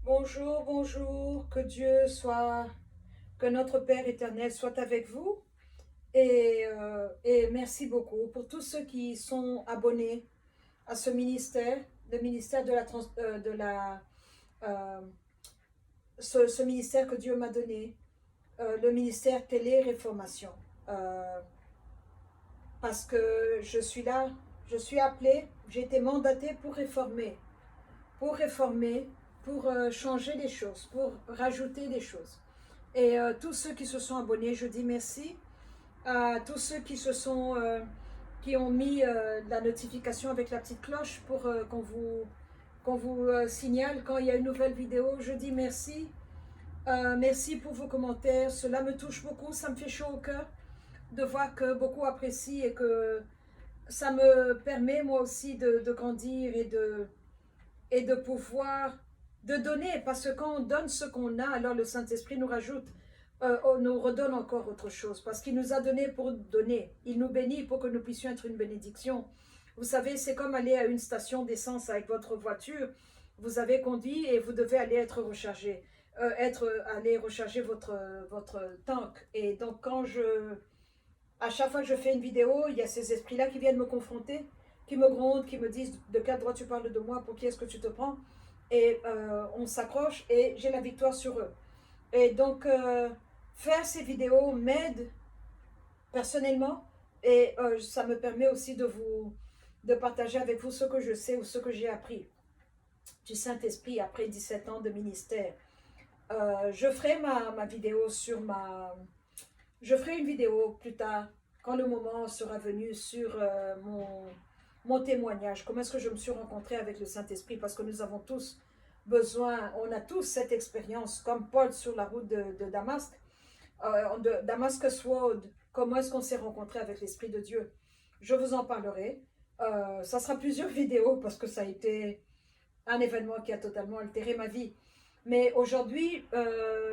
Bonjour, bonjour, que notre Père éternel soit avec vous et merci beaucoup pour tous ceux qui sont abonnés à ce ministère, le ministère euh, ce ministère que Dieu m'a donné, le ministère Télé-Réformation. Euh, Parce que je suis là, je suis appelée, j'ai été mandatée pour réformer, pour changer les choses, pour rajouter des choses. Et tous ceux qui se sont abonnés, je dis merci à tous ceux qui ont mis la notification avec la petite cloche pour qu'on vous signale quand il y a une nouvelle vidéo. Je dis merci. Merci pour vos commentaires. Cela me touche beaucoup. Ça me fait chaud au cœur de voir que beaucoup apprécient et que ça me permet moi aussi de grandir et de pouvoir de donner, parce que quand on donne ce qu'on a, alors le Saint-Esprit nous rajoute, nous redonne encore autre chose, parce qu'il nous a donné pour donner. Il nous bénit pour que nous puissions être une bénédiction. Vous savez, c'est comme aller à une station d'essence avec votre voiture. Vous avez conduit et vous devez aller être rechargé, aller recharger votre tank. Et donc, à chaque fois que je fais une vidéo, il y a ces esprits-là qui viennent me confronter, qui me grondent, qui me disent de quel droit tu parles de moi, pour qui est-ce que tu te prends. Et on s'accroche et j'ai la victoire sur eux. Et donc, faire ces vidéos m'aide personnellement et ça me permet aussi de partager avec vous ce que je sais ou ce que j'ai appris du Saint-Esprit après 17 ans de ministère. Je ferai ma vidéo je ferai une vidéo plus tard, quand le moment sera venu, sur mon témoignage. Comment est-ce que je me suis rencontrée avec le Saint-Esprit? Parce que nous avons tous besoin, on a tous cette expérience, comme Paul sur la route de Damas, de Damascus Road. Comment est-ce qu'on s'est rencontré avec l'Esprit de Dieu? Je vous en parlerai. Ça sera plusieurs vidéos parce que ça a été un événement qui a totalement altéré ma vie. Mais aujourd'hui,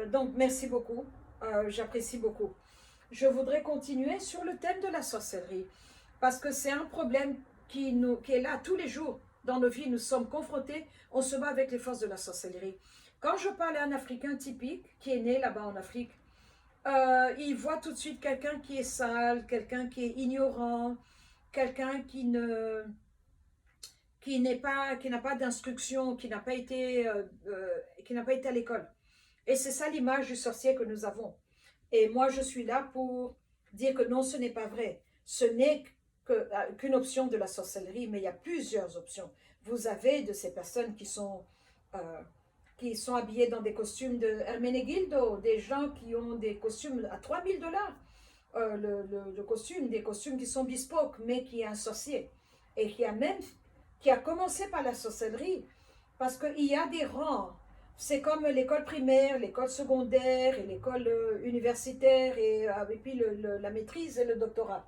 donc merci beaucoup. J'apprécie beaucoup. Je voudrais continuer sur le thème de la sorcellerie, parce que c'est un problème qui est là tous les jours dans nos vies. Nous sommes confrontés, on se bat avec les forces de la sorcellerie. Quand je parle à un Africain typique qui est né là-bas en Afrique, il voit tout de suite quelqu'un qui est sale, quelqu'un qui est ignorant, quelqu'un qui n'a pas d'instruction, qui n'a pas été à l'école. Et c'est ça l'image du sorcier que nous avons. Et moi, je suis là pour dire que non, ce n'est pas vrai. Ce n'est qu'une option de la sorcellerie, mais il y a plusieurs options. Vous avez de ces personnes qui sont habillées dans des costumes de Hermenegildo, des gens qui ont des costumes à $3000, le costume, des costumes qui sont bespoke, mais qui est un sorcier. Et qui a commencé par la sorcellerie, parce qu'il y a des rangs. C'est comme l'école primaire, l'école secondaire et l'école universitaire et puis la maîtrise et le doctorat.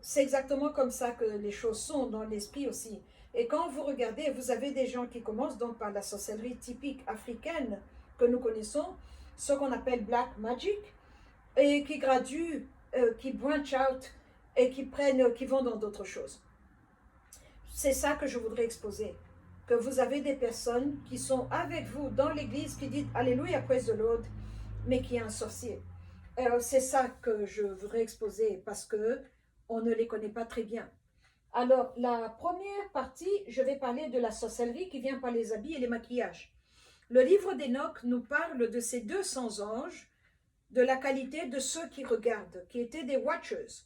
C'est exactement comme ça que les choses sont dans l'esprit aussi. Et quand vous regardez, vous avez des gens qui commencent donc par la sorcellerie typique africaine que nous connaissons, ce qu'on appelle black magic, et qui graduent, qui branch out et qui vont dans d'autres choses. C'est ça que je voudrais exposer. Que vous avez des personnes qui sont avec vous dans l'église qui disent Alléluia, praise the Lord, mais qui est un sorcier. C'est ça que je voudrais exposer parce que on ne les connaît pas très bien. Alors, la première partie, je vais parler de la sorcellerie qui vient par les habits et les maquillages. Le livre d'Enoch nous parle de ces 200 anges, de la qualité de ceux qui regardent, qui étaient des watchers,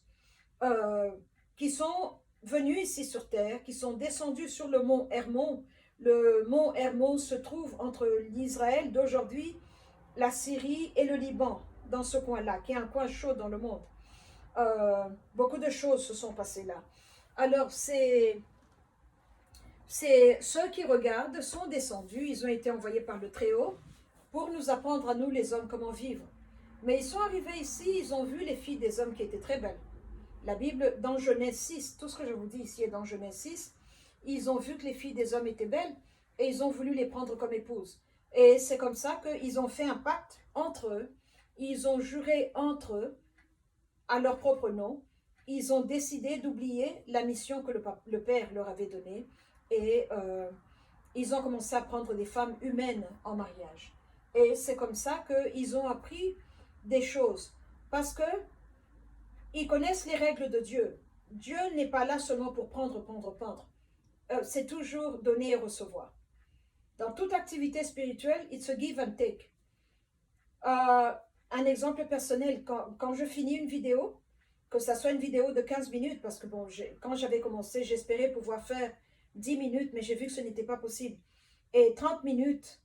euh, qui sont venus ici sur terre, qui sont descendus sur le mont Hermon. Le mont Hermon se trouve entre l'Israël d'aujourd'hui, la Syrie et le Liban, dans ce coin-là, qui est un coin chaud dans le monde. Beaucoup de choses se sont passées là. Alors, ceux qui regardent sont descendus, ils ont été envoyés par le Très-Haut pour nous apprendre à nous, les hommes, comment vivre. Mais ils sont arrivés ici, ils ont vu les filles des hommes qui étaient très belles. La Bible, dans Genèse 6, tout ce que je vous dis ici est dans Genèse 6, ils ont vu que les filles des hommes étaient belles et ils ont voulu les prendre comme épouses. Et c'est comme ça qu'ils ont fait un pacte entre eux, ils ont juré entre eux, à leur propre nom, ils ont décidé d'oublier la mission que le Père leur avait donnée et ils ont commencé à prendre des femmes humaines en mariage. Et c'est comme ça qu'ils ont appris des choses. Parce que ils connaissent les règles de Dieu. Dieu n'est pas là seulement pour prendre, prendre, prendre. C'est toujours donner et recevoir. Dans toute activité spirituelle, it's a give and take. Un exemple personnel, quand je finis une vidéo, que ça soit une vidéo de 15 minutes, parce que bon, quand j'avais commencé, j'espérais pouvoir faire 10 minutes, mais j'ai vu que ce n'était pas possible. Et 30 minutes,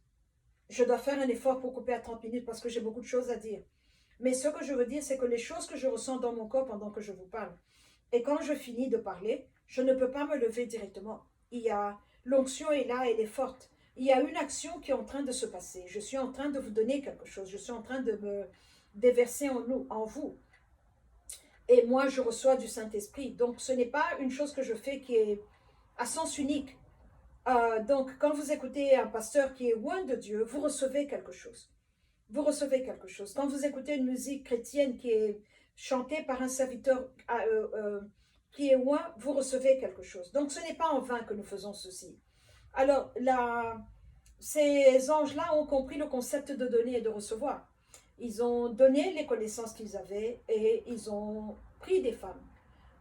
je dois faire un effort pour couper à 30 minutes parce que j'ai beaucoup de choses à dire. Mais ce que je veux dire, c'est que les choses que je ressens dans mon corps pendant que je vous parle, et quand je finis de parler, je ne peux pas me lever directement. L'onction est là, elle est forte. Il y a une action qui est en train de se passer. Je suis en train de vous donner quelque chose. Je suis en train de me déverser en vous. Et moi, je reçois du Saint-Esprit. Donc, ce n'est pas une chose que je fais qui est à sens unique. Donc, quand vous écoutez un pasteur qui est loin de Dieu, vous recevez quelque chose. Vous recevez quelque chose. Quand vous écoutez une musique chrétienne qui est chantée par un serviteur qui est loin, vous recevez quelque chose. Donc, ce n'est pas en vain que nous faisons ceci. Alors, ces anges-là ont compris le concept de donner et de recevoir. Ils ont donné les connaissances qu'ils avaient et ils ont pris des femmes.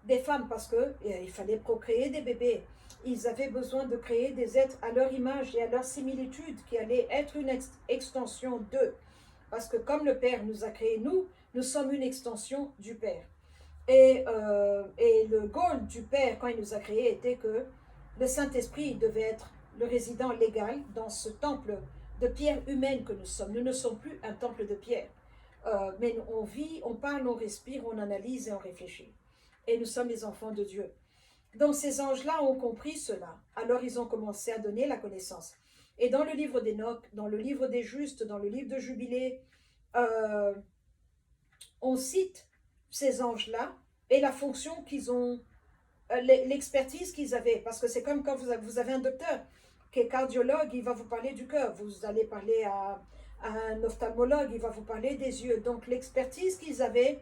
Des femmes parce qu'il fallait procréer des bébés. Ils avaient besoin de créer des êtres à leur image et à leur similitude qui allaient être une extension d'eux. Parce que comme le Père nous a créés, nous sommes une extension du Père. Et le goal du Père, quand il nous a créés, était que le Saint-Esprit devait être le résident légal dans ce temple de pierre humaine que nous sommes. Nous ne sommes plus un temple de pierre. Mais on vit, on parle, on respire, on analyse et on réfléchit. Et nous sommes les enfants de Dieu. Donc ces anges-là ont compris cela. Alors ils ont commencé à donner la connaissance. Et dans le livre d'Enoch, dans le livre des justes, dans le livre de Jubilé, on cite ces anges-là et la fonction qu'ils ont, l'expertise qu'ils avaient. Parce que c'est comme quand vous avez un docteur qui est cardiologue, il va vous parler du cœur. Vous allez parler à un ophtalmologue, il va vous parler des yeux. Donc l'expertise qu'ils avaient,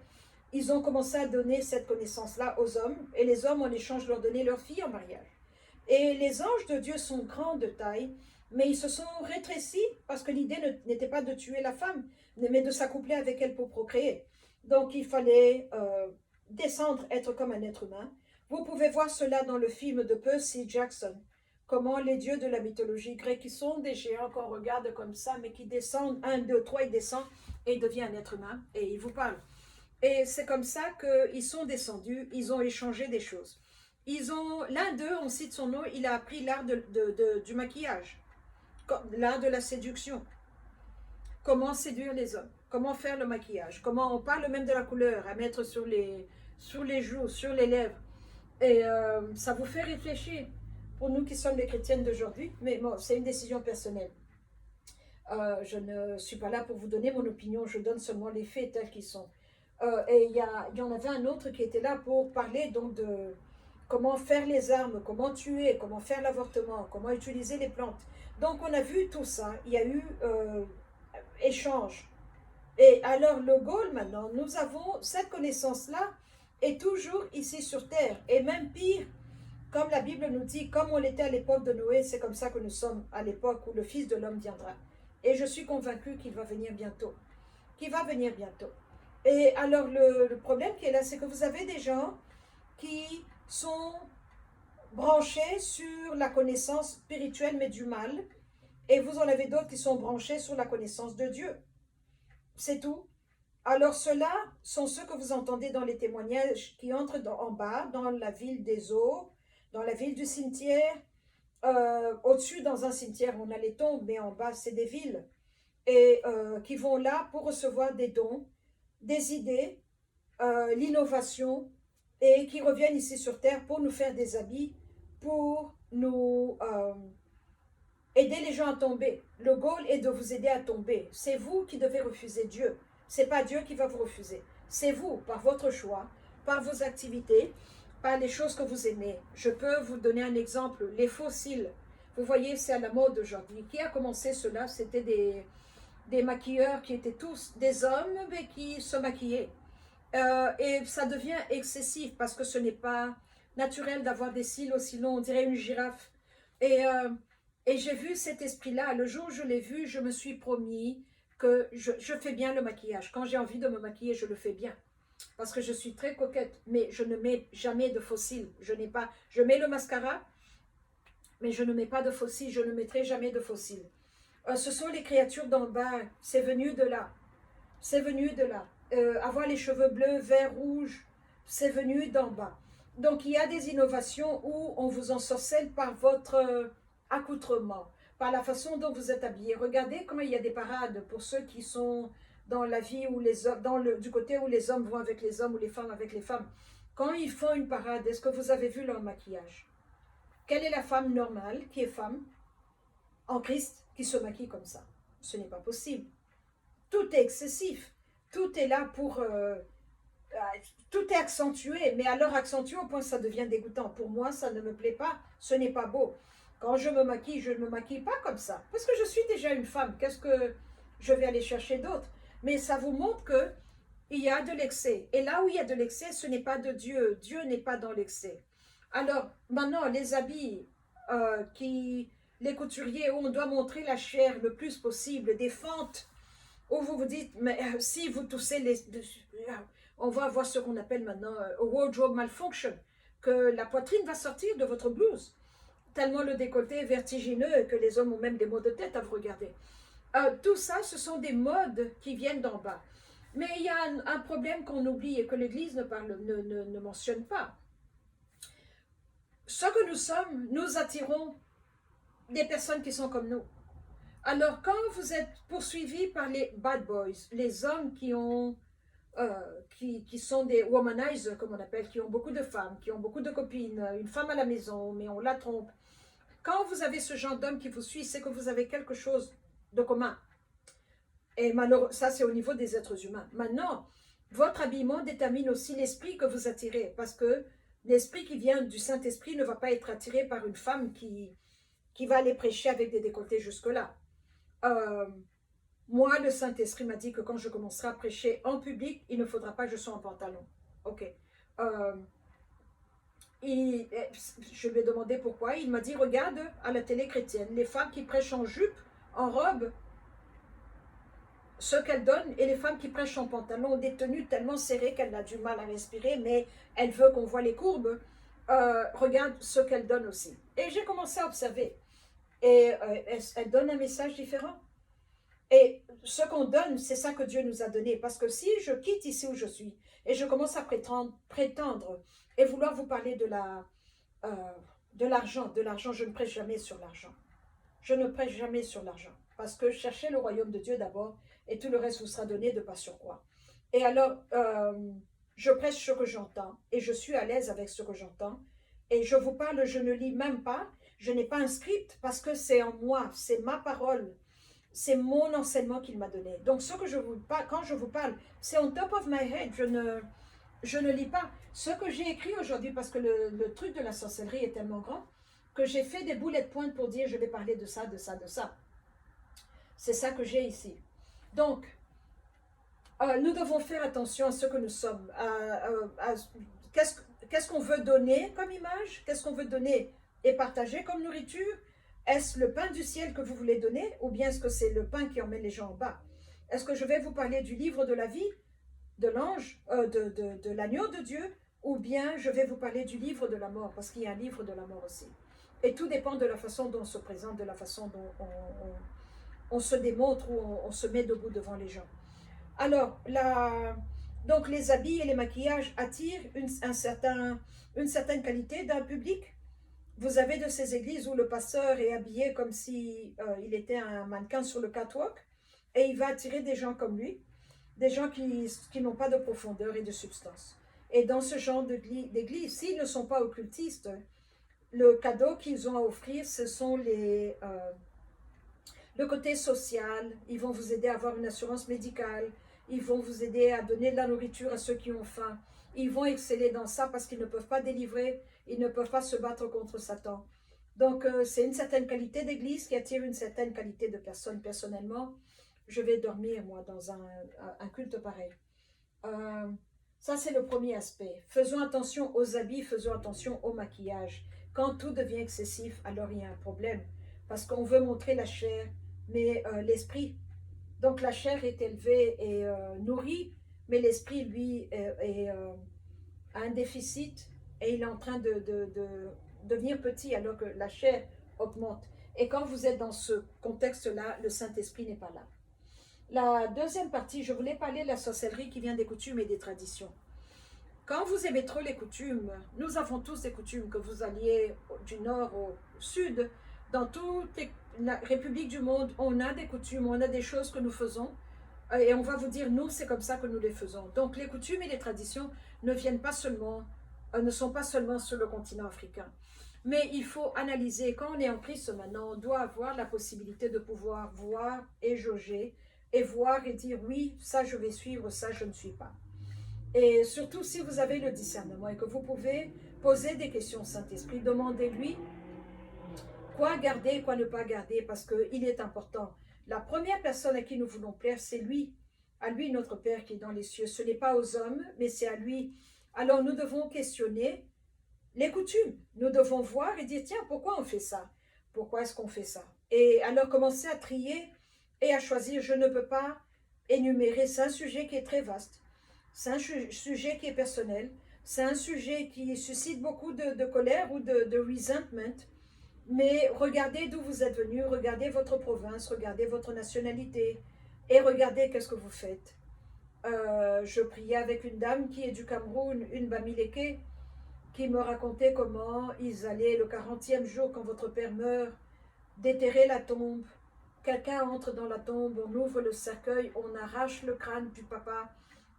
ils ont commencé à donner cette connaissance-là aux hommes. Et les hommes, en échange, leur donnaient leurs filles en mariage. Et les anges de Dieu sont grands de taille, mais ils se sont rétrécis parce que l'idée n'était pas de tuer la femme, mais de s'accoupler avec elle pour procréer. Donc il fallait descendre, être comme un être humain. Vous pouvez voir cela dans le film de Percy Jackson, comment les dieux de la mythologie grecque, qui sont des géants qu'on regarde comme ça, mais qui descendent, 1, 2, 3, ils descendent et il devient un être humain et il vous parle. Et c'est comme ça qu'ils sont descendus, ils ont échangé des choses. L'un d'eux, on cite son nom, il a appris l'art du maquillage, l'art de la séduction. Comment séduire les hommes, comment faire le maquillage, comment on parle même de la couleur, à mettre sur les joues, sur les lèvres. Et ça vous fait réfléchir, pour nous qui sommes les chrétiennes d'aujourd'hui, mais bon, c'est une décision personnelle. Je ne suis pas là pour vous donner mon opinion, je donne seulement les faits tels qu'ils sont. Et il y en avait un autre qui était là pour parler donc de comment faire les armes, comment tuer, comment faire l'avortement, comment utiliser les plantes. Donc on a vu tout ça, il y a eu échange. Et alors le goal maintenant, nous avons cette connaissance-là est toujours ici sur terre. Et même pire, comme la Bible nous dit, comme on l'était à l'époque de Noé, c'est comme ça que nous sommes à l'époque où le Fils de l'homme viendra. Et je suis convaincue qu'il va venir bientôt. Qu'il va venir bientôt. Et alors le problème qui est là, c'est que vous avez des gens qui sont branchés sur la connaissance spirituelle mais du mal, et vous en avez d'autres qui sont branchés sur la connaissance de Dieu. C'est tout. Alors ceux-là sont ceux que vous entendez dans les témoignages qui entrent en bas, dans la ville des eaux, dans la ville du cimetière. Au-dessus, dans un cimetière, on a les tombes, mais en bas, c'est des villes. Et qui vont là pour recevoir des dons, des idées, l'innovation, et qui reviennent ici sur Terre pour nous faire des habits, pour nous aider les gens à tomber. Le goal est de vous aider à tomber. C'est vous qui devez refuser Dieu. C'est pas Dieu qui va vous refuser. C'est vous, par votre choix, par vos activités, par les choses que vous aimez. Je peux vous donner un exemple. Les fossiles. Vous voyez, c'est à la mode aujourd'hui. Qui a commencé cela? C'était des maquilleurs qui étaient tous des hommes, mais qui se maquillaient. Et ça devient excessif parce que ce n'est pas naturel d'avoir des cils aussi longs. On dirait une girafe. Et Et j'ai vu cet esprit-là. Le jour où je l'ai vu, je me suis promis que je fais bien le maquillage. Quand j'ai envie de me maquiller, je le fais bien. Parce que je suis très coquette, mais je ne mets jamais de faux cils. Je mets le mascara, mais je ne mets pas de faux cils. Je ne mettrai jamais de faux cils. Ce sont les créatures d'en bas. C'est venu de là. C'est venu de là. Avoir les cheveux bleus, verts, rouges, c'est venu d'en bas. Donc il y a des innovations où on vous ensorcelle par votre accoutrement, par la façon dont vous êtes habillé. Regardez comment il y a des parades pour ceux qui sont dans la vie où les hommes, du côté où les hommes vont avec les hommes ou les femmes avec les femmes. Quand ils font une parade, est-ce que vous avez vu leur maquillage? Quelle est la femme normale qui est femme en Christ qui se maquille comme ça? Ce n'est pas possible. Tout est excessif. Tout est là pour... tout est accentué, mais alors accentué au point que ça devient dégoûtant. Pour moi, ça ne me plaît pas, ce n'est pas beau. Quand je me maquille, je ne me maquille pas comme ça, parce que je suis déjà une femme. Qu'est-ce que je vais aller chercher d'autre? Mais ça vous montre que il y a de l'excès. Et là où il y a de l'excès, ce n'est pas de Dieu. Dieu n'est pas dans l'excès. Alors, maintenant, les habits les couturiers, où on doit montrer la chair le plus possible, des fentes, où vous vous dites, mais si vous toussez on va avoir ce qu'on appelle maintenant wardrobe malfunction, que la poitrine va sortir de votre blouse, tellement le décolleté est vertigineux que les hommes ont même des maux de tête à vous regarder. Tout ça, ce sont des modes qui viennent d'en bas. Mais il y a un problème qu'on oublie et que l'Église ne mentionne pas. Ce que nous sommes, nous attirons des personnes qui sont comme nous. Alors, quand vous êtes poursuivi par les bad boys, les hommes qui sont des womanizers, comme on appelle, qui ont beaucoup de femmes, qui ont beaucoup de copines, une femme à la maison, mais on la trompe. Quand vous avez ce genre d'homme qui vous suit, c'est que vous avez quelque chose de commun. Et malheureusement, ça, c'est au niveau des êtres humains. Maintenant, votre habillement détermine aussi l'esprit que vous attirez, parce que l'esprit qui vient du Saint-Esprit ne va pas être attiré par une femme qui va aller prêcher avec des décolletés jusque-là. Moi, le Saint-Esprit m'a dit que quand je commencerai à prêcher en public, il ne faudra pas que je sois en pantalon. Ok. Je lui ai demandé pourquoi. Il m'a dit, regarde à la télé chrétienne, les femmes qui prêchent en jupe, en robe, ce qu'elles donnent, et les femmes qui prêchent en pantalon ont des tenues tellement serrées qu'elle a du mal à respirer, mais elle veut qu'on voit les courbes. Regarde ce qu'elles donnent aussi. Et j'ai commencé à observer. Et elle donne un message différent. Et ce qu'on donne, c'est ça que Dieu nous a donné. Parce que si je quitte ici où je suis et je commence à prétendre et vouloir vous parler de l'argent, je ne prêche jamais sur l'argent. Je ne prêche jamais sur l'argent. Parce que cherchez le royaume de Dieu d'abord et tout le reste vous sera donné de pas sur quoi. Et alors, je prêche ce que j'entends et je suis à l'aise avec ce que j'entends. Et je vous parle, je ne lis même pas, je n'ai pas un script parce que c'est en moi, c'est ma parole. C'est mon enseignement qu'il m'a donné. Donc, quand je vous parle, c'est on top of my head. Je ne lis pas. Ce que j'ai écrit aujourd'hui, parce que le truc de la sorcellerie est tellement grand, que j'ai fait des bullet points pour dire je vais parler de ça, de ça, de ça. C'est ça que j'ai ici. Donc, nous devons faire attention à ce que nous sommes. Qu'est-ce qu'on veut donner comme image? Qu'est-ce qu'on veut donner et partager comme nourriture? Est-ce le pain du ciel que vous voulez donner ou bien est-ce que c'est le pain qui emmène les gens en bas? Est-ce que je vais vous parler du livre de la vie, de l'ange, de l'agneau de Dieu, ou bien je vais vous parler du livre de la mort, parce qu'il y a un livre de la mort aussi. Et tout dépend de la façon dont on se présente, de la façon dont on se démontre ou on se met debout devant les gens. Alors, donc les habits et les maquillages attirent une certaine qualité d'un public. Vous avez de ces églises où le pasteur est habillé comme si il était un mannequin sur le catwalk et il va attirer des gens comme lui, des gens qui n'ont pas de profondeur et de substance. Et dans ce genre d'église, s'ils ne sont pas occultistes, le cadeau qu'ils ont à offrir, ce sont le côté social. Ils vont vous aider à avoir une assurance médicale, ils vont vous aider à donner de la nourriture à ceux qui ont faim. Ils vont exceller dans ça parce qu'ils ne peuvent pas délivrer, ils ne peuvent pas se battre contre Satan. Donc, c'est une certaine qualité d'église qui attire une certaine qualité de personnes. Personnellement, je vais dormir, moi, dans un culte pareil. Ça, c'est le premier aspect. Faisons attention aux habits, faisons attention au maquillage. Quand tout devient excessif, alors il y a un problème. parce qu'on veut montrer la chair, mais l'esprit. Donc la chair est élevée et nourrie, mais l'esprit, lui, a un déficit et il est en train de devenir petit alors que la chair augmente. Et quand vous êtes dans ce contexte-là, le Saint-Esprit n'est pas là. La deuxième partie, je voulais parler de la sorcellerie qui vient des coutumes et des traditions. Quand vous aimez trop les coutumes, nous avons tous des coutumes, que vous alliez du nord au sud, dans toutes les républiques du monde, on a des coutumes, on a des choses que nous faisons, et on va vous dire, nous, c'est comme ça que nous les faisons. Donc les coutumes et les traditions ne viennent pas seulement, ne sont pas seulement sur le continent africain. Mais il faut analyser, quand on est en Christ maintenant, on doit avoir la possibilité de pouvoir voir et jauger, et voir et dire, oui, ça je vais suivre, ça je ne suis pas. Et surtout si vous avez le discernement et que vous pouvez poser des questions au Saint-Esprit, demandez-lui quoi garder, quoi ne pas garder, parce qu'il est important. La première personne à qui nous voulons plaire, c'est lui. À lui, notre Père qui est dans les cieux. Ce n'est pas aux hommes, mais c'est à lui. Alors nous devons questionner les coutumes. Nous devons voir et dire, tiens, pourquoi on fait ça? Pourquoi est-ce qu'on fait ça? Et alors commencer à trier et à choisir. Je ne peux pas énumérer. C'est un sujet qui est très vaste. C'est un sujet qui est personnel. C'est un sujet qui suscite beaucoup de colère ou de resentment. Mais regardez d'où vous êtes venu, regardez votre province, regardez votre nationalité et regardez qu'est-ce que vous faites. Je priais avec une dame qui est du Cameroun, une Bamileke, qui me racontait comment ils allaient le 40e jour, quand votre père meurt, déterrer la tombe. Quelqu'un entre dans la tombe, on ouvre le cercueil, on arrache le crâne du papa,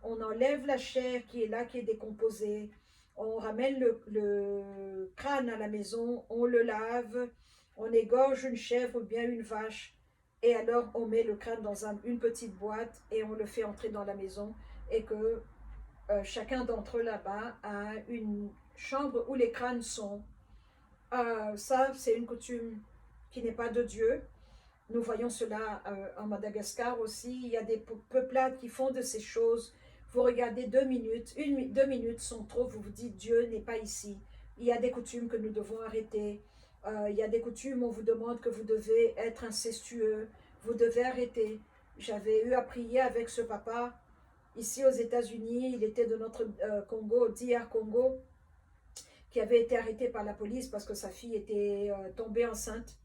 on enlève la chair qui est là, qui est décomposée, on ramène le crâne à la maison, on le lave, on égorge une chèvre ou bien une vache, et alors on met le crâne dans une petite boîte et on le fait entrer dans la maison, et que chacun d'entre eux là-bas a une chambre où les crânes sont. Ça, c'est une coutume qui n'est pas de Dieu. Nous voyons cela en Madagascar aussi. Il y a des peuplades qui font de ces choses. Vous regardez 2 minutes, 2 minutes sont trop, vous vous dites Dieu n'est pas ici. Il y a des coutumes que nous devons arrêter. Il y a des coutumes où on vous demande que vous devez être incestueux. Vous devez arrêter. J'avais eu à prier avec ce papa ici aux États-Unis. Il était de notre Congo, DR Congo, qui avait été arrêté par la police parce que sa fille était tombée enceinte.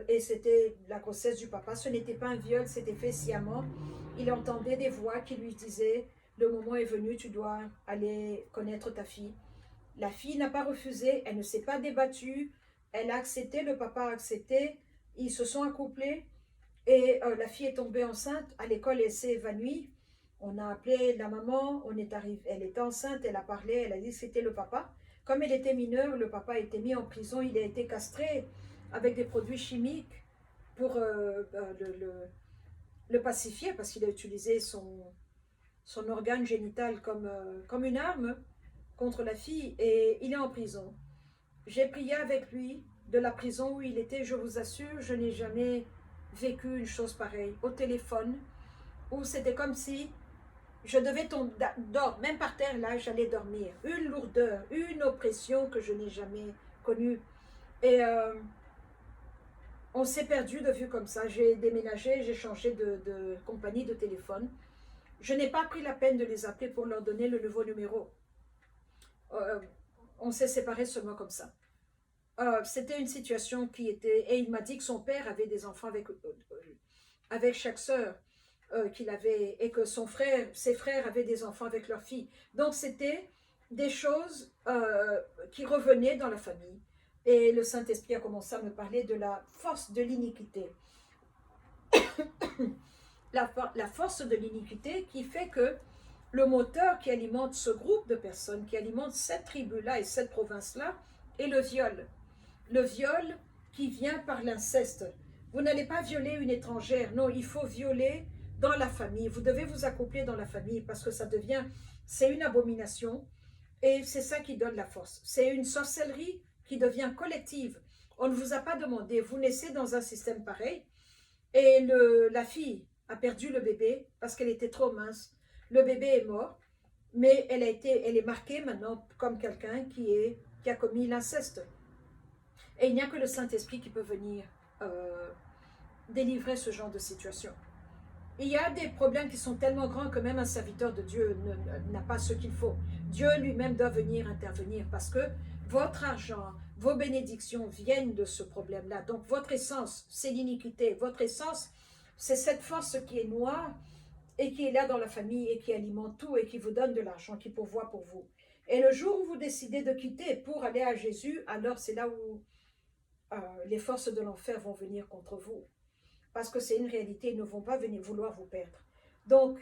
Et c'était la grossesse du papa. Ce n'était pas un viol, c'était fait sciemment. Il entendait des voix qui lui disaient, le moment est venu, tu dois aller connaître ta fille. La fille n'a pas refusé, elle ne s'est pas débattue, elle a accepté, le papa a accepté, ils se sont accouplés et la fille est tombée enceinte. À l'école, elle s'est évanouie. On a appelé la maman, on est arrivé, elle était enceinte, elle a parlé, elle a dit que c'était le papa. Comme elle était mineure, le papa a été mis en prison, il a été castré avec des produits chimiques pour le pacifier, parce qu'il a utilisé son organe génital comme une arme contre la fille, et il est en prison. J'ai prié avec lui de la prison où il était. Je vous assure, je n'ai jamais vécu une chose pareille au téléphone, où c'était comme si je devais tomber, même par terre, là, j'allais dormir. Une lourdeur, une oppression que je n'ai jamais connue. Et on s'est perdu de vue comme ça. J'ai déménagé, j'ai changé de compagnie de téléphone. Je n'ai pas pris la peine de les appeler pour leur donner le nouveau numéro. On s'est séparés seulement comme ça. C'était une situation qui était... Et il m'a dit que son père avait des enfants avec chaque sœur qu'il avait, et que ses frères avaient des enfants avec leur fille. Donc c'était des choses qui revenaient dans la famille. Et le Saint-Esprit a commencé à me parler de la force de l'iniquité. La force de l'iniquité qui fait que le moteur qui alimente ce groupe de personnes, qui alimente cette tribu-là et cette province-là, est le viol. Le viol qui vient par l'inceste. Vous n'allez pas violer une étrangère, non, il faut violer dans la famille. Vous devez vous accoupler dans la famille parce que c'est une abomination et c'est ça qui donne la force. C'est une sorcellerie qui devient collective. On ne vous a pas demandé, vous naissez dans un système pareil et la fille a perdu le bébé parce qu'elle était trop mince. Le bébé est mort, mais elle est marquée maintenant comme quelqu'un qui a commis l'inceste. Et il n'y a que le Saint-Esprit qui peut venir euh, délivrer ce genre de situation. Il y a des problèmes qui sont tellement grands que même un serviteur de Dieu n'a pas ce qu'il faut. Dieu lui-même doit venir intervenir parce que votre argent, vos bénédictions viennent de ce problème-là. Donc votre essence, c'est l'iniquité. Votre essence, c'est cette force qui est noire et qui est là dans la famille et qui alimente tout et qui vous donne de l'argent, qui pourvoit pour vous. Et le jour où vous décidez de quitter pour aller à Jésus, alors c'est là où les forces de l'enfer vont venir contre vous. Parce que c'est une réalité, ils ne vont pas venir vouloir vous perdre. Donc,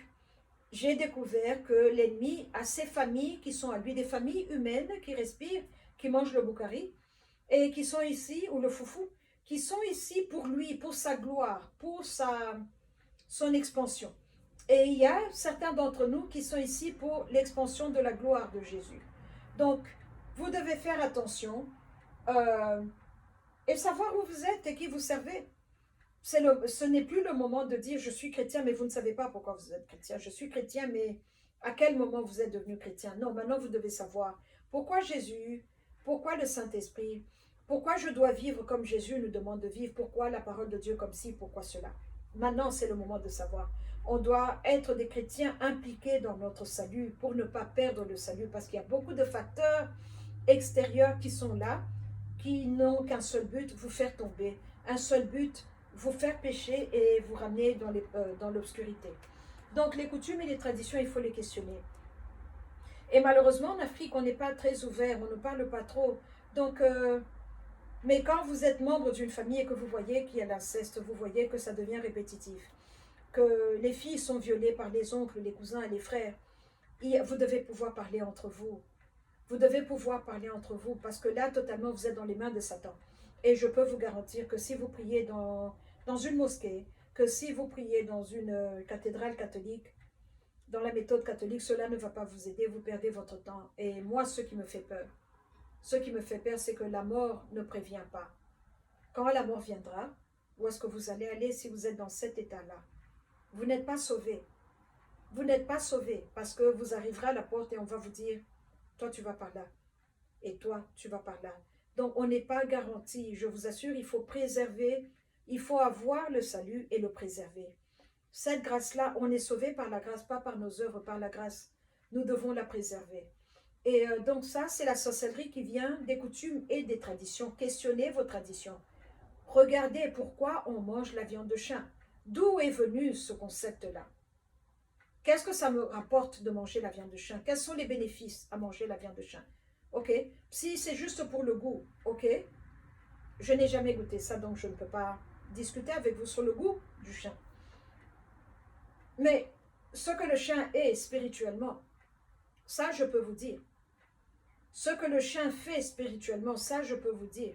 j'ai découvert que l'ennemi a ses familles qui sont à lui, des familles humaines qui respirent, qui mangent le boukari, et qui sont ici, ou le foufou, qui sont ici pour lui, pour sa gloire, pour son expansion. Et il y a certains d'entre nous qui sont ici pour l'expansion de la gloire de Jésus. Donc, vous devez faire attention et savoir où vous êtes et qui vous servez. Ce n'est plus le moment de dire je suis chrétien, mais vous ne savez pas pourquoi vous êtes chrétien. Je suis chrétien, mais à quel moment vous êtes devenu chrétien? Non, maintenant vous devez savoir pourquoi Jésus, pourquoi le Saint-Esprit, pourquoi je dois vivre comme Jésus nous demande de vivre, pourquoi la parole de Dieu comme ci, pourquoi cela. Maintenant, c'est le moment de savoir. On doit être des chrétiens impliqués dans notre salut pour ne pas perdre le salut, parce qu'il y a beaucoup de facteurs extérieurs qui sont là, qui n'ont qu'un seul but, vous faire tomber. Un seul but, vous faire pécher et vous ramener dans l'obscurité. Donc les coutumes et les traditions, il faut les questionner. Et malheureusement, en Afrique, on n'est pas très ouvert, on ne parle pas trop. Donc, mais quand vous êtes membre d'une famille et que vous voyez qu'il y a l'inceste, vous voyez que ça devient répétitif, que les filles sont violées par les oncles, les cousins et les frères, vous devez pouvoir parler entre vous. Vous devez pouvoir parler entre vous parce que là, totalement, vous êtes dans les mains de Satan. Et je peux vous garantir que si vous priez dans une mosquée, que si vous priez dans une cathédrale catholique, dans la méthode catholique, cela ne va pas vous aider, vous perdez votre temps. Et moi, ce qui me fait peur, c'est que la mort ne prévient pas. Quand la mort viendra, où est-ce que vous allez aller si vous êtes dans cet état-là? Vous n'êtes pas sauvé. Vous n'êtes pas sauvé parce que vous arriverez à la porte et on va vous dire, toi tu vas par là et toi tu vas par là. Donc on n'est pas garanti, je vous assure, il faut préserver, il faut avoir le salut et le préserver. Cette grâce-là, on est sauvé par la grâce, pas par nos œuvres, par la grâce. Nous devons la préserver. Et donc ça, c'est la sorcellerie qui vient des coutumes et des traditions. Questionnez vos traditions. Regardez pourquoi on mange la viande de chien. D'où est venu ce concept-là? Qu'est-ce que ça me rapporte de manger la viande de chien? Quels sont les bénéfices à manger la viande de chien? Ok, si c'est juste pour le goût, ok, je n'ai jamais goûté ça, donc je ne peux pas discuter avec vous sur le goût du chien. Mais ce que le chien est spirituellement, ça je peux vous dire. Ce que le chien fait spirituellement, ça je peux vous dire.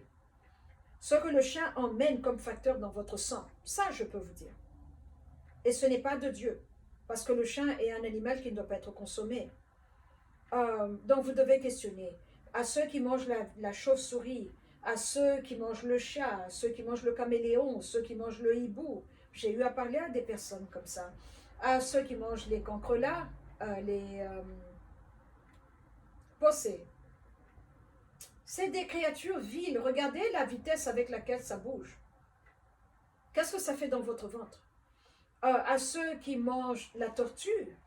Ce que le chien emmène comme facteur dans votre sang, ça je peux vous dire. Et ce n'est pas de Dieu, parce que le chien est un animal qui ne doit pas être consommé. Donc vous devez questionner. À ceux qui mangent la chauve-souris, à ceux qui mangent le chat, à ceux qui mangent le caméléon, ceux qui mangent le hibou, j'ai eu à parler à des personnes comme ça. À ceux qui mangent les cancrelats, les possés. C'est des créatures viles. Regardez la vitesse avec laquelle ça bouge. Qu'est-ce que ça fait dans votre ventre? À ceux qui mangent la tortue,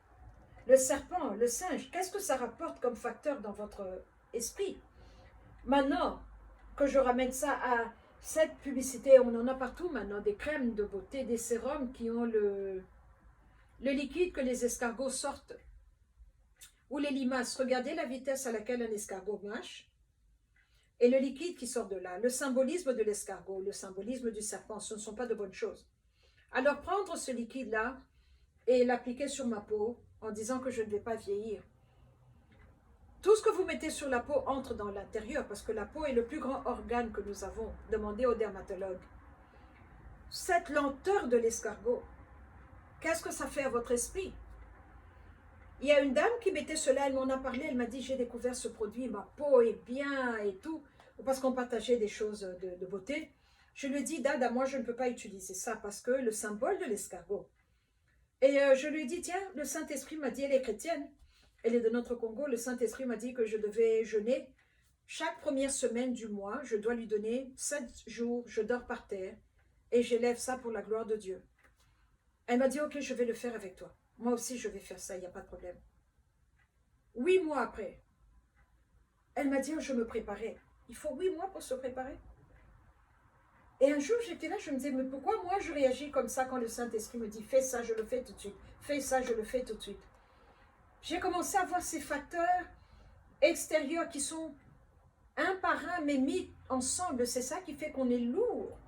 le serpent, le singe, qu'est-ce que ça rapporte comme facteur dans votre esprit? Maintenant que je ramène ça à cette publicité, on en a partout maintenant, des crèmes de beauté, des sérums qui ont le liquide que les escargots sortent, ou les limaces. Regardez la vitesse à laquelle un escargot mâche, et le liquide qui sort de là. Le symbolisme de l'escargot, le symbolisme du serpent, ce ne sont pas de bonnes choses. Alors prendre ce liquide-là et l'appliquer sur ma peau en disant que je ne vais pas vieillir. Tout ce que vous mettez sur la peau entre dans l'intérieur parce que la peau est le plus grand organe que nous avons. Demandez au dermatologue. Cette lenteur de l'escargot, qu'est-ce que ça fait à votre esprit? Il y a une dame qui mettait cela, elle m'en a parlé, elle m'a dit j'ai découvert ce produit, ma peau est bien et tout, parce qu'on partageait des choses de beauté. Je lui ai dit, Dada, moi je ne peux pas utiliser ça parce que le symbole de l'escargot. Et je lui ai dit, tiens, le Saint-Esprit m'a dit, elle est chrétienne, elle est de notre Congo, le Saint-Esprit m'a dit que je devais jeûner. Chaque première semaine du mois, je dois lui donner 7 jours, je dors par terre, et j'élève ça pour la gloire de Dieu. Elle m'a dit, ok, je vais le faire avec toi. Moi aussi, je vais faire ça, il n'y a pas de problème. 8 mois après, elle m'a dit, oh, je me préparais. Il faut 8 mois pour se préparer. Et un jour, j'étais là, je me disais, mais pourquoi moi je réagis comme ça quand le Saint-Esprit me dit, fais ça, je le fais tout de suite. Fais ça, je le fais tout de suite. J'ai commencé à voir ces facteurs extérieurs qui sont un par un, mais mis ensemble. C'est ça qui fait qu'on est lourd.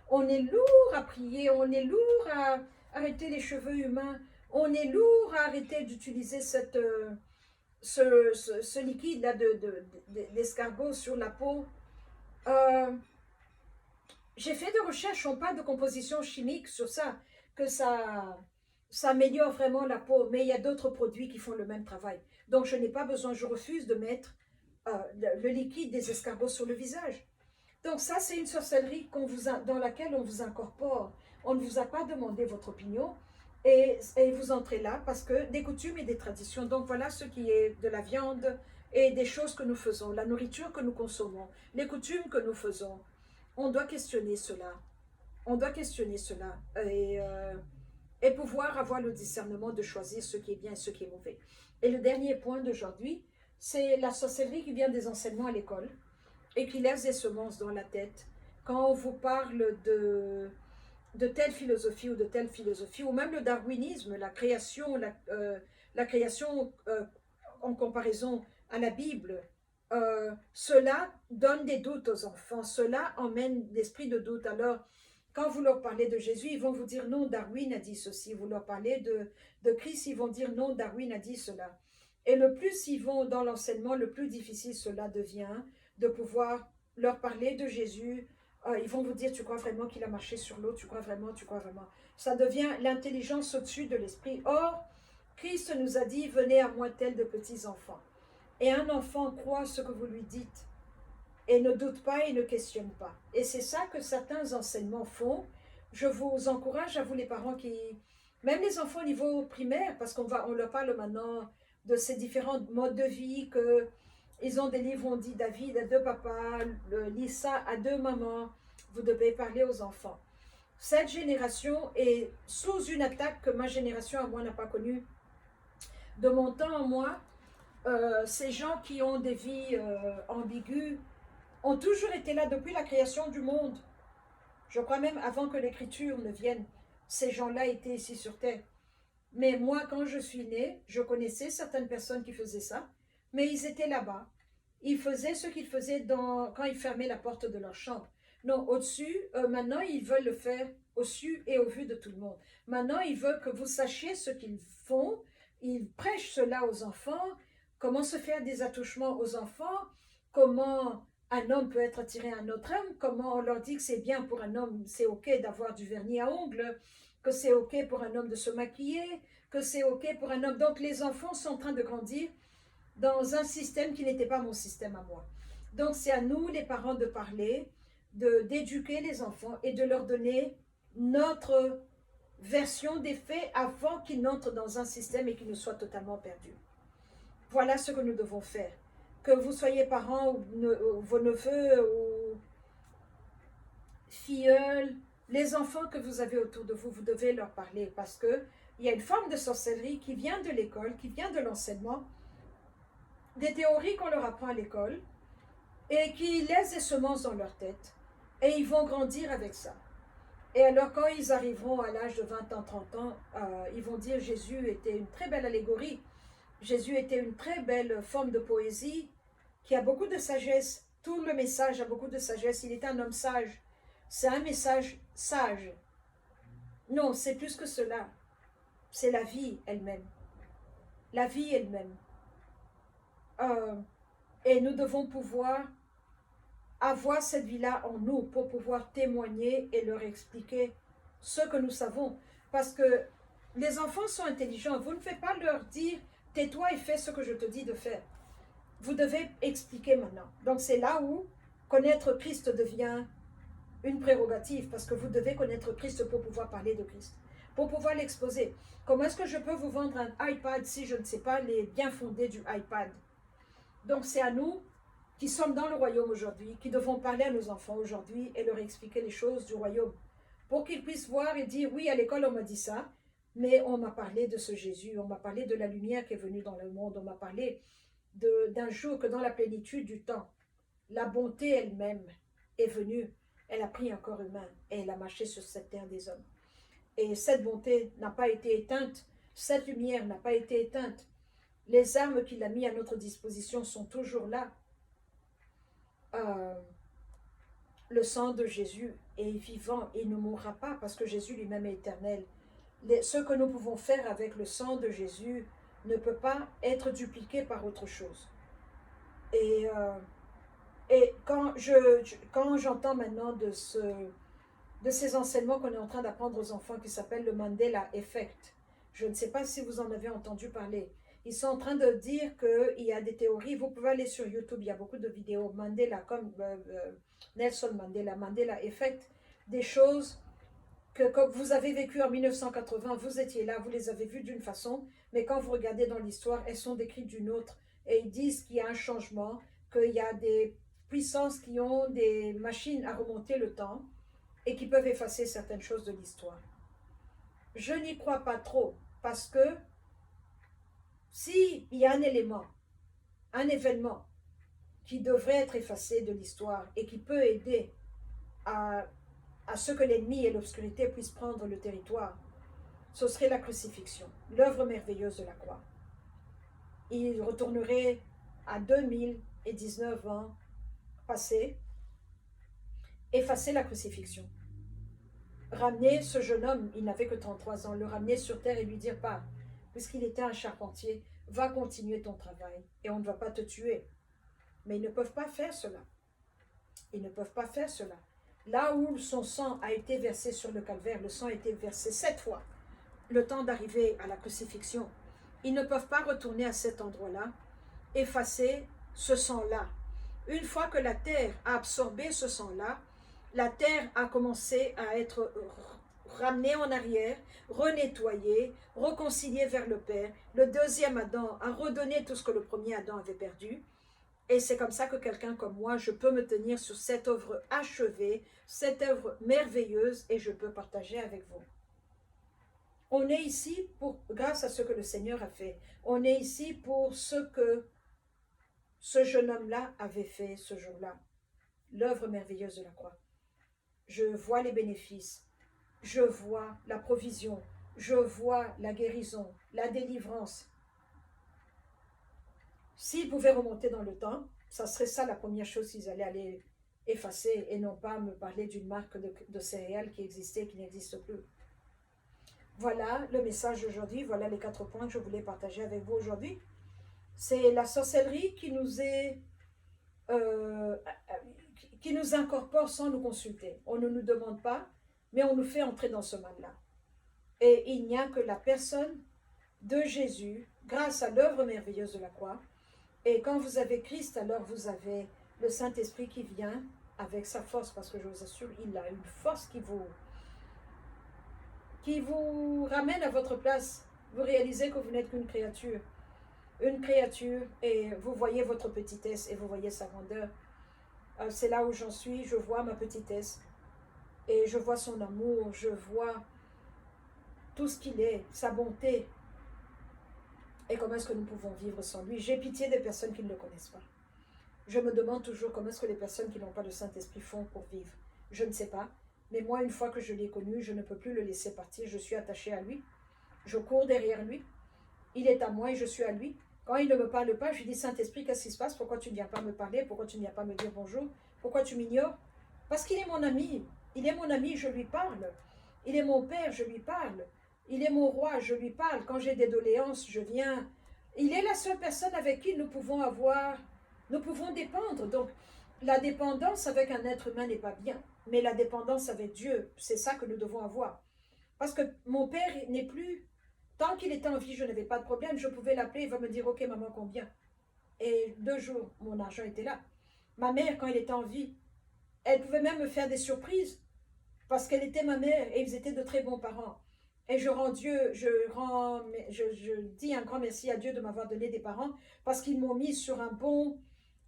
On est lourd à prier, on est lourd à arrêter les cheveux humains, on est lourd à arrêter d'utiliser ce liquide-là d'escargot sur la peau. J'ai fait des recherches, on parle de composition chimique sur ça, que ça améliore vraiment la peau, mais il y a d'autres produits qui font le même travail. Donc je n'ai pas besoin, je refuse de mettre le liquide des escargots sur le visage. Donc ça, c'est une sorcellerie dans laquelle on vous incorpore. On ne vous a pas demandé votre opinion et vous entrez là parce que des coutumes et des traditions. Donc voilà ce qui est de la viande et des choses que nous faisons, la nourriture que nous consommons, les coutumes que nous faisons. On doit questionner cela. On doit questionner cela et pouvoir avoir le discernement de choisir ce qui est bien et ce qui est mauvais. Et le dernier point d'aujourd'hui, c'est la sorcellerie qui vient des enseignements à l'école et qui laisse des semences dans la tête. Quand on vous parle de telle philosophie ou de telle philosophie, ou même le darwinisme, la création en comparaison à la Bible, cela donne des doutes aux enfants, cela emmène l'esprit de doute. Alors, quand vous leur parlez de Jésus, ils vont vous dire non, Darwin a dit ceci. Vous leur parlez de Christ, ils vont dire non, Darwin a dit cela. Et le plus ils vont dans l'enseignement, le plus difficile cela devient de pouvoir leur parler de Jésus. Ils vont vous dire, tu crois vraiment qu'il a marché sur l'eau? Tu crois vraiment? Tu crois vraiment? Ça devient l'intelligence au-dessus de l'esprit. Or, Christ nous a dit, venez à moi tels de petits enfants. Et un enfant croit ce que vous lui dites et ne doute pas et ne questionne pas. Et c'est ça que certains enseignements font. Je vous encourage à vous les parents même les enfants au niveau primaire, parce on leur parle maintenant de ces différents modes de vie, ils ont des livres où on dit David a 2 papas, Lisa a 2 mamans. Vous devez parler aux enfants. Cette génération est sous une attaque que ma génération à moi n'a pas connue. De mon temps à moi, ces gens qui ont des vies ambiguës ont toujours été là depuis la création du monde. Je crois même avant que l'écriture ne vienne, ces gens-là étaient ici sur terre. Mais moi, quand je suis née, je connaissais certaines personnes qui faisaient ça, mais ils étaient là-bas. Ils faisaient ce qu'ils faisaient quand ils fermaient la porte de leur chambre. Non, au-dessus, maintenant, ils veulent le faire au-dessus et au vu de tout le monde. Maintenant, ils veulent que vous sachiez ce qu'ils font. Ils prêchent cela aux enfants, comment se faire des attouchements aux enfants, comment un homme peut être attiré à un autre homme, comment on leur dit que c'est bien pour un homme, c'est ok d'avoir du vernis à ongles, que c'est ok pour un homme de se maquiller, que c'est ok pour un homme. Donc les enfants sont en train de grandir dans un système qui n'était pas mon système à moi. Donc c'est à nous, les parents, de parler, d'éduquer les enfants et de leur donner notre version des faits avant qu'ils n'entrent dans un système et qu'ils ne soient totalement perdus. Voilà ce que nous devons faire. Que vous soyez parents ou vos neveux ou filleuls, les enfants que vous avez autour de vous, vous devez leur parler parce qu'il y a une forme de sorcellerie qui vient de l'école, qui vient de l'enseignement, des théories qu'on leur apprend à l'école et qui laissent des semences dans leur tête et ils vont grandir avec ça. Et alors quand ils arriveront à l'âge de 20 ans, 30 ans, ils vont dire Jésus était une très belle allégorie, Jésus était une très belle forme de poésie qui a beaucoup de sagesse. Tout le message a beaucoup de sagesse. Il est un homme sage. C'est un message sage. Non, c'est plus que cela. C'est la vie elle-même. La vie elle-même. Et nous devons pouvoir avoir cette vie-là en nous pour pouvoir témoigner et leur expliquer ce que nous savons. Parce que les enfants sont intelligents. Vous ne faites pas leur dire « tais-toi et fais ce que je te dis de faire ». Vous devez expliquer maintenant. Donc c'est là où connaître Christ devient une prérogative, parce que vous devez connaître Christ pour pouvoir parler de Christ, pour pouvoir l'exposer. Comment est-ce que je peux vous vendre un iPad si je ne sais pas les bien fondés du iPad? Donc c'est à nous qui sommes dans le royaume aujourd'hui, qui devons parler à nos enfants aujourd'hui et leur expliquer les choses du royaume. pour qu'ils puissent voir et dire, oui, à l'école, on m'a dit ça, mais on m'a parlé de ce Jésus, on m'a parlé de la lumière qui est venue dans le monde, on m'a parlé d'un jour que dans la plénitude du temps, la bonté elle-même est venue, elle a pris un corps humain et elle a marché sur cette terre des hommes. Et cette bonté n'a pas été éteinte, cette lumière n'a pas été éteinte. Les armes qu'il a mis à notre disposition sont toujours là. Euh, le sang de Jésus est vivant et ne mourra pas parce que Jésus lui-même est éternel. Ce que nous pouvons faire avec le sang de Jésus ne peut pas être dupliqué par autre chose. Et, quand j'entends maintenant de ces enseignements qu'on est en train d'apprendre aux enfants qui s'appellent le Mandela Effect, je ne sais pas si vous en avez entendu parler. Ils sont en train de dire qu'il y a des théories. Vous pouvez aller sur YouTube, il y a beaucoup de vidéos. Mandela, comme Nelson Mandela, Mandela Effect, des choses que comme vous avez vécues en 1980, vous étiez là, vous les avez vues d'une façon, mais quand vous regardez dans l'histoire, elles sont décrites d'une autre. Et ils disent qu'il y a un changement, qu'il y a des puissances qui ont des machines à remonter le temps et qui peuvent effacer certaines choses de l'histoire. Je n'y crois pas trop, parce que s'il y a un élément, un événement qui devrait être effacé de l'histoire et qui peut aider à ce que l'ennemi et l'obscurité puissent prendre le territoire, ce serait la crucifixion, l'œuvre merveilleuse de la croix. Il retournerait à 2019 ans passés, effacer la crucifixion. Ramener ce jeune homme, il n'avait que 33 ans, le ramener sur terre et lui dire, pas, puisqu'il était un charpentier, va continuer ton travail et on ne va pas te tuer. Mais ils ne peuvent pas faire cela. Ils ne peuvent pas faire cela. Là où son sang a été versé sur le calvaire, le sang a été versé 7 fois, le temps d'arriver à la crucifixion, ils ne peuvent pas retourner à cet endroit-là, effacer ce sang-là. Une fois que la terre a absorbé ce sang-là, la terre a commencé à être ramenée en arrière, renettoyée, réconciliée vers le Père. Le deuxième Adam a redonné tout ce que le premier Adam avait perdu. Et c'est comme ça que quelqu'un comme moi, je peux me tenir sur cette œuvre achevée, cette œuvre merveilleuse, et je peux partager avec vous. On est ici grâce à ce que le Seigneur a fait. On est ici pour ce que ce jeune homme-là avait fait ce jour-là. L'œuvre merveilleuse de la croix. Je vois les bénéfices. Je vois la provision. Je vois la guérison, la délivrance. S'ils pouvaient remonter dans le temps, ça serait ça la première chose qu'ils allaient aller effacer et non pas me parler d'une marque de céréales qui existait et qui n'existe plus. Voilà le message d'aujourd'hui, voilà les 4 points que je voulais partager avec vous aujourd'hui. C'est la sorcellerie qui nous incorpore sans nous consulter. On ne nous demande pas, mais on nous fait entrer dans ce mal-là. Et il n'y a que la personne de Jésus, grâce à l'œuvre merveilleuse de la croix. Et quand vous avez Christ, alors vous avez le Saint-Esprit qui vient avec sa force, parce que je vous assure, il a une force qui vous ramène à votre place. Vous réalisez que vous n'êtes qu'une créature. Une créature, et vous voyez votre petitesse et vous voyez sa grandeur. C'est là où j'en suis, je vois ma petitesse. Et je vois son amour, je vois tout ce qu'il est, sa bonté. Et comment est-ce que nous pouvons vivre sans lui? J'ai pitié des personnes qui ne le connaissent pas. Je me demande toujours comment est-ce que les personnes qui n'ont pas de Saint-Esprit font pour vivre. Je ne sais pas. Mais moi, une fois que je l'ai connu, je ne peux plus le laisser partir. Je suis attachée à lui. Je cours derrière lui. Il est à moi et je suis à lui. Quand il ne me parle pas, je lui dis, Saint-Esprit, qu'est-ce qui se passe? Pourquoi tu ne viens pas me parler? Pourquoi tu ne viens pas me dire bonjour? Pourquoi tu m'ignores? Parce qu'il est mon ami. Il est mon ami, je lui parle. Il est mon père, je lui parle. Il est mon roi, je lui parle. Quand j'ai des doléances, je viens. Il est la seule personne avec qui nous pouvons dépendre. Donc, la dépendance avec un être humain n'est pas bien. Mais la dépendance avec Dieu, c'est ça que nous devons avoir. Parce que mon père n'est plus... Tant qu'il était en vie, je n'avais pas de problème. Je pouvais l'appeler, il va me dire, ok maman, combien? Et 2 jours, mon argent était là. Ma mère, quand elle était en vie, elle pouvait même me faire des surprises. Parce qu'elle était ma mère et ils étaient de très bons parents. Et je dis un grand merci à Dieu de m'avoir donné des parents parce qu'ils m'ont mis sur un bon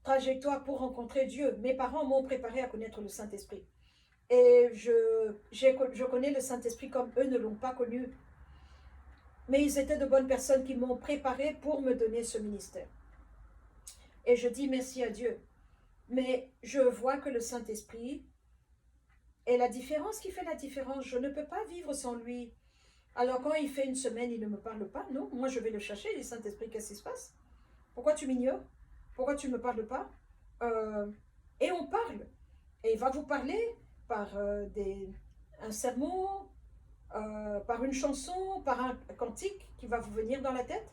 trajectoire pour rencontrer Dieu. Mes parents m'ont préparé à connaître le Saint-Esprit. Et je connais le Saint-Esprit comme eux ne l'ont pas connu. Mais ils étaient de bonnes personnes qui m'ont préparé pour me donner ce ministère. Et je dis merci à Dieu. Mais je vois que le Saint-Esprit est la différence qui fait la différence. Je ne peux pas vivre sans lui. Alors quand il fait une semaine, il ne me parle pas. Non, moi je vais le chercher. Le Saint-Esprit, qu'est-ce qui se passe? Pourquoi tu m'ignores? Pourquoi tu ne me parles pas? Euh, et on parle. Et il va vous parler par un sermon, par une chanson, par un cantique qui va vous venir dans la tête,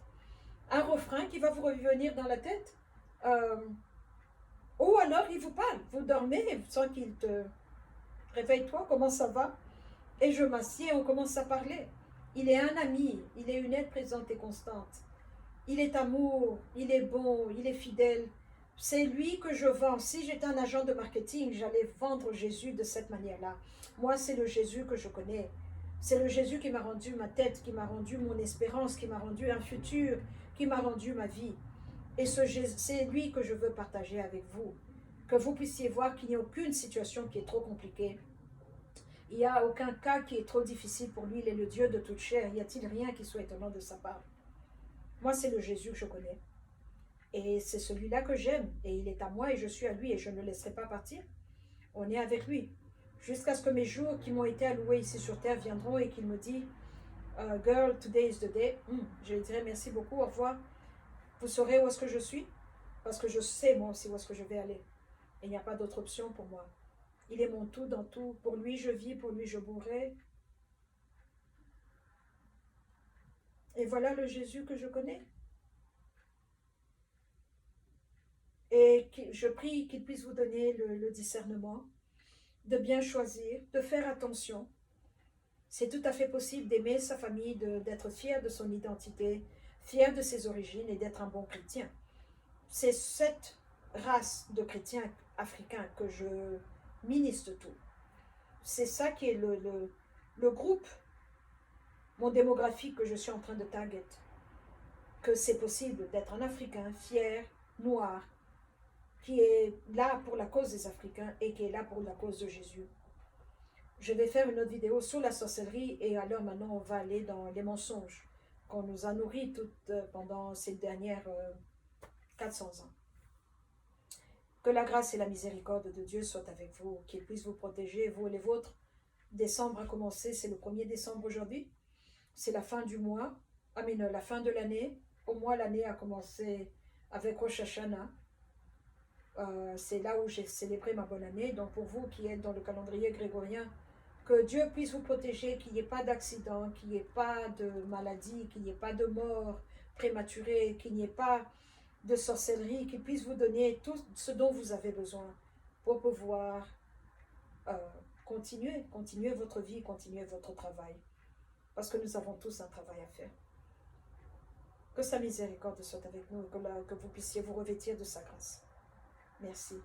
un refrain qui va vous revenir dans la tête. Euh, ou alors il vous parle. Vous dormez sans qu'il te réveille-toi, comment ça va? Et je m'assieds et on commence à parler. Il est un ami, il est une aide présente et constante. Il est amour, il est bon, il est fidèle. C'est lui que je vends. Si j'étais un agent de marketing, j'allais vendre Jésus de cette manière-là. Moi, c'est le Jésus que je connais. C'est le Jésus qui m'a rendu ma tête, qui m'a rendu mon espérance, qui m'a rendu un futur, qui m'a rendu ma vie. Et c'est lui que je veux partager avec vous. Que vous puissiez voir qu'il n'y a aucune situation qui est trop compliquée. Il n'y a aucun cas qui est trop difficile pour lui. Il est le Dieu de toute chair. Y a-t-il rien qui soit étonnant de sa part? Moi, c'est le Jésus que je connais. Et c'est celui-là que j'aime. Et il est à moi et je suis à lui et je ne le laisserai pas partir. On est avec lui. Jusqu'à ce que mes jours qui m'ont été alloués ici sur terre viendront et qu'il me dit Girl, today is the day. Je lui dirai merci beaucoup, au revoir. Vous saurez où est-ce que je suis? Parce que je sais moi aussi où est-ce que je vais aller. Et il n'y a pas d'autre option pour moi. Il est mon tout dans tout. Pour lui, je vis, pour lui, je mourrai. Et voilà le Jésus que je connais. Et je prie qu'il puisse vous donner le discernement, de bien choisir, de faire attention. C'est tout à fait possible d'aimer sa famille, d'être fier de son identité, fier de ses origines et d'être un bon chrétien. C'est cette race de chrétiens africains que je ministre tout. C'est ça qui est le groupe, mon démographique que je suis en train de target. Que c'est possible d'être un Africain fier, noir, qui est là pour la cause des Africains et qui est là pour la cause de Jésus. Je vais faire une autre vidéo sur la sorcellerie et alors maintenant on va aller dans les mensonges qu'on nous a nourris pendant ces dernières 400 ans. Que la grâce et la miséricorde de Dieu soient avec vous, qu'il puisse vous protéger, vous et les vôtres. Décembre a commencé, c'est le 1er décembre aujourd'hui. C'est la fin du mois, la fin de l'année. Pour moi, l'année a commencé avec Rosh Hashanah. C'est là où j'ai célébré ma bonne année. Donc pour vous qui êtes dans le calendrier grégorien, que Dieu puisse vous protéger, qu'il n'y ait pas d'accident, qu'il n'y ait pas de maladie, qu'il n'y ait pas de mort prématurée, qu'il n'y ait pas de sorcellerie, qu'il puisse vous donner tout ce dont vous avez besoin pour pouvoir continuer votre vie, continuer votre travail. Parce que nous avons tous un travail à faire. Que sa miséricorde soit avec nous et que vous puissiez vous revêtir de sa grâce. Merci.